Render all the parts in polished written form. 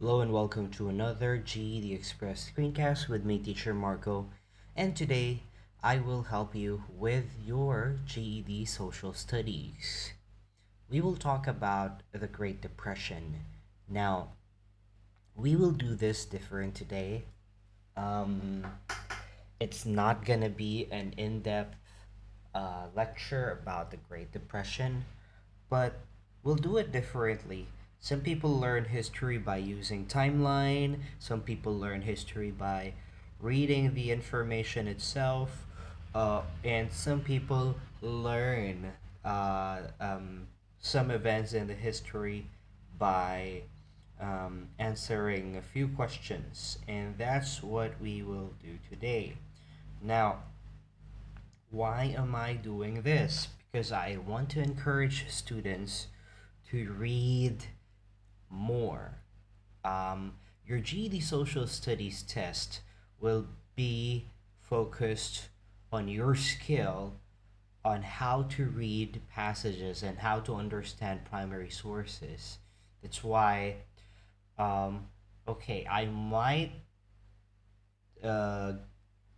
Hello and welcome to another GED Express screencast with me, Teacher Marco. And today I will help you with your GED Social Studies. We will talk about the Great Depression. Now, we will do this different today. Um, it's not gonna be an in-depth lecture about the Great Depression, but we'll do it differently. Some people learn history by using timeline, some people learn history by reading the information itself, and some people learn some events in the history by answering a few questions, and that's what we will do today. Now, why am I doing this? Because I want to encourage students to read more. Um, your GED Social Studies test will be focused on your skill on how to read passages and how to understand primary sources. That's why, um, okay, I might uh,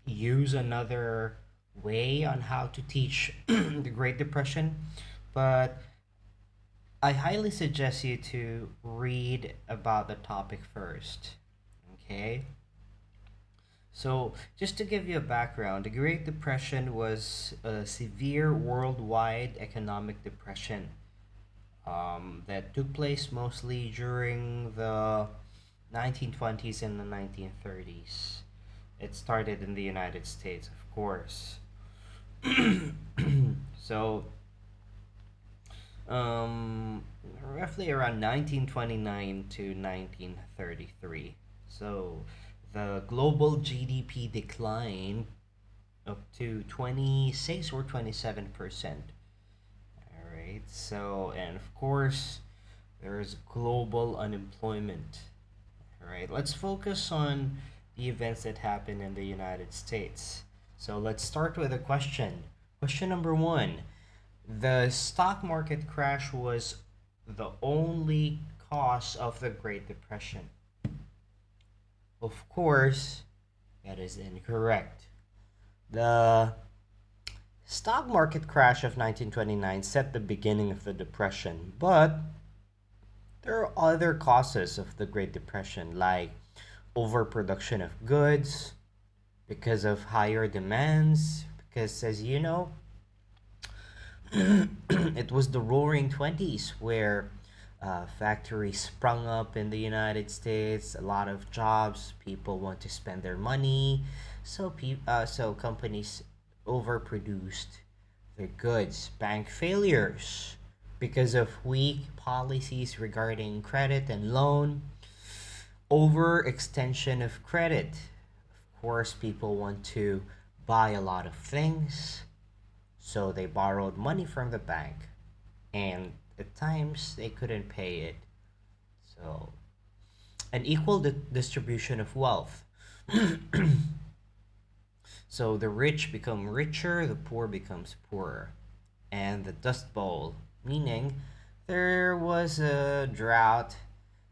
use another way on how to teach the Great Depression, but I highly suggest you to read about the topic first. Okay? So, just to give you a background, the Great Depression was a severe worldwide economic depression that took place mostly during the 1920s and the 1930s. It started in the United States, of course. So, um, roughly around 1929 to 1933. So the global GDP declined up to 26 or 27%. All right. So, and of course, there is global unemployment. All right. Let's focus on the events that happened in the United States. So let's start with a question. Question number one: the stock market crash was the only cause of the Great Depression. Of course, that is incorrect. The stock market crash of 1929 set the beginning of the Depression, but there are other causes of the Great Depression, like overproduction of goods because of higher demands. Because, as you know, it was the roaring 20s where factories sprung up in the United States, a lot of jobs, people want to spend their money, so companies overproduced their goods. Bank failures because of weak policies regarding credit and loan, overextension of credit. Of course, people want to buy a lot of things, so they borrowed money from the bank, and at times they couldn't pay it. So, an equal distribution of wealth. So, the rich become richer, the poor becomes poorer. And the Dust Bowl, meaning there was a drought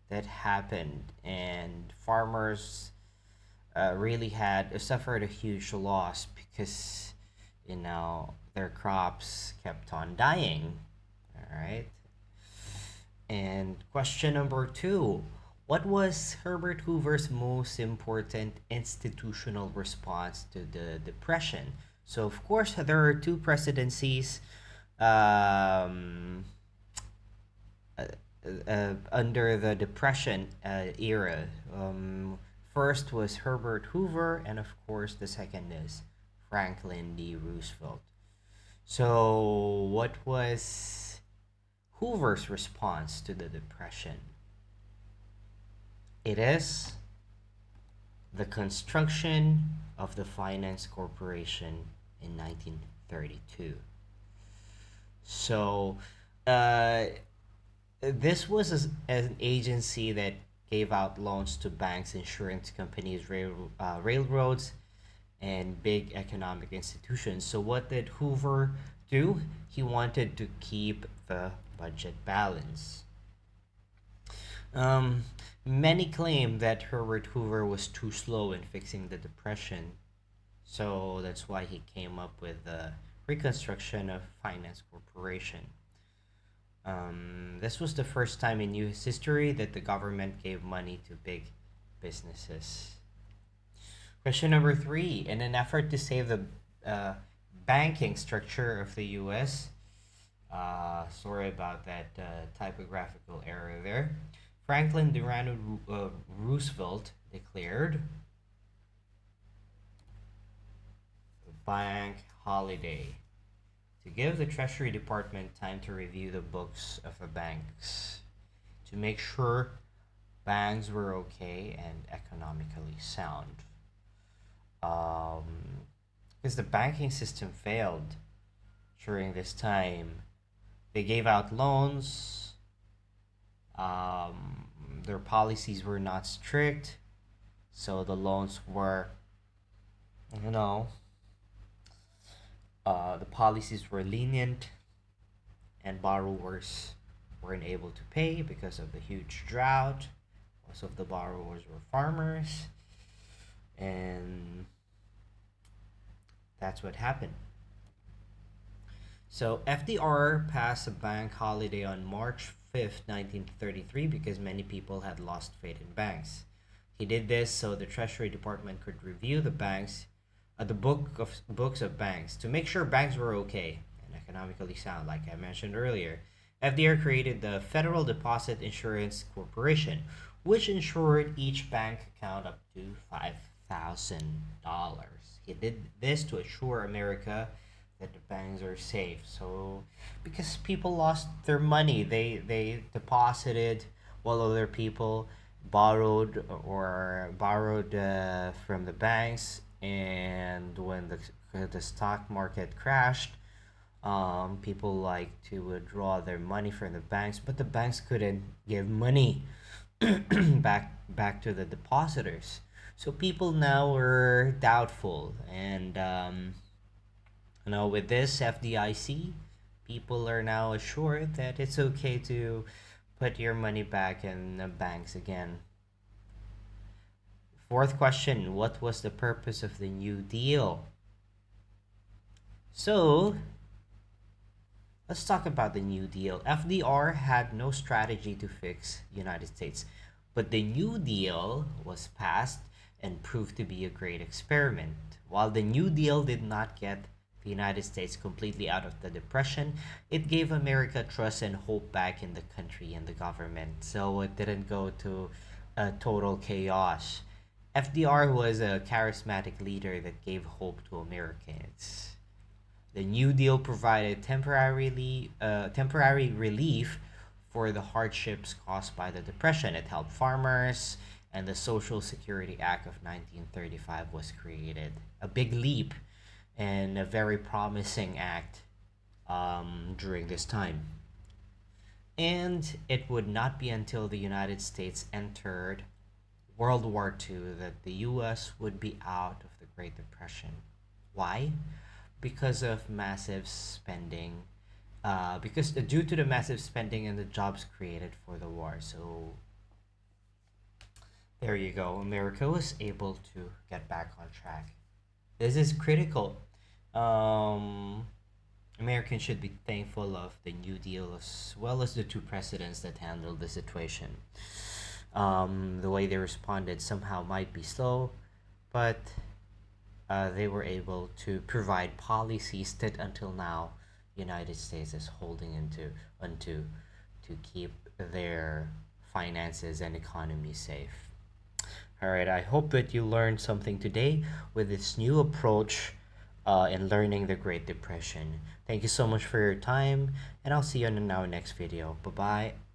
that happened, and farmers really had suffered a huge loss because their crops kept on dying. All right. And question number two: what was Herbert Hoover's most important institutional response to the Depression? So, of course, there are two presidencies um, uh, under the Depression era. First was Herbert Hoover, and of course, the second is Franklin D. Roosevelt. So, what was Hoover's response to the Depression? It is the construction of the Finance Corporation in 1932. So, uh, this was an agency that gave out loans to banks, insurance companies, railroads, and big economic institutions. So, what did Hoover do? He wanted to keep the budget balance. Um, Many claim that Herbert Hoover was too slow in fixing the Depression, so that's why he came up with the Reconstruction of Finance Corporation. This was the first time in U.S. history that the government gave money to big businesses. Question number three. In an effort to save the uh, banking structure of the U.S., sorry about that typographical error there, Franklin Delano Roosevelt declared bank holiday to give the Treasury Department time to review the books of the banks to make sure banks were okay and economically sound. Um, because the banking system failed during this time. They gave out loans, um, their policies were not strict, so the loans were, you know, the policies were lenient, and borrowers weren't able to pay because of the huge drought. Most of the borrowers were farmers, and that's what happened. So FDR passed a bank holiday on March 5th, 1933, because many people had lost faith in banks. He did this so the Treasury Department could review the banks, the books of banks to make sure banks were okay and economically sound. Like I mentioned earlier, FDR created the Federal Deposit Insurance Corporation, which insured each bank account up to $5,000. He did this to assure America that the banks are safe. So, because people lost their money, they deposited while other people borrowed from the banks, and when the stock market crashed, people like to withdraw their money from the banks, but the banks couldn't give money back to the depositors. So people now were doubtful, and with this FDIC, people are now assured that it's okay to put your money back in the banks again. Fourth question: what was the purpose of the New Deal? So, let's talk about the New Deal. FDR had no strategy to fix the United States, but the New Deal was passed and proved to be a great experiment. While the New Deal did not get the United States completely out of the Depression, it gave America trust and hope back in the country and the government. So it didn't go to a total chaos. FDR was a charismatic leader that gave hope to Americans. The New Deal provided temporary relief for the hardships caused by the Depression. It helped farmers, and the Social Security Act of 1935 was created. A big leap and a very promising act during this time. And it would not be until the United States entered World War II that the US would be out of the Great Depression. Why? Because of massive spending. Because due to the massive spending and the jobs created for the war. So there you go. America was able to get back on track. This is critical. Um, Americans should be thankful of the New Deal as well as the two presidents that handled the situation. The way they responded somehow might be slow, but they were able to provide policies that until now United States is holding into onto to keep their finances and economy safe. All right, I hope that you learned something today with this new approach in learning the Great Depression. Thank you so much for your time, and I'll see you in our next video. Bye bye.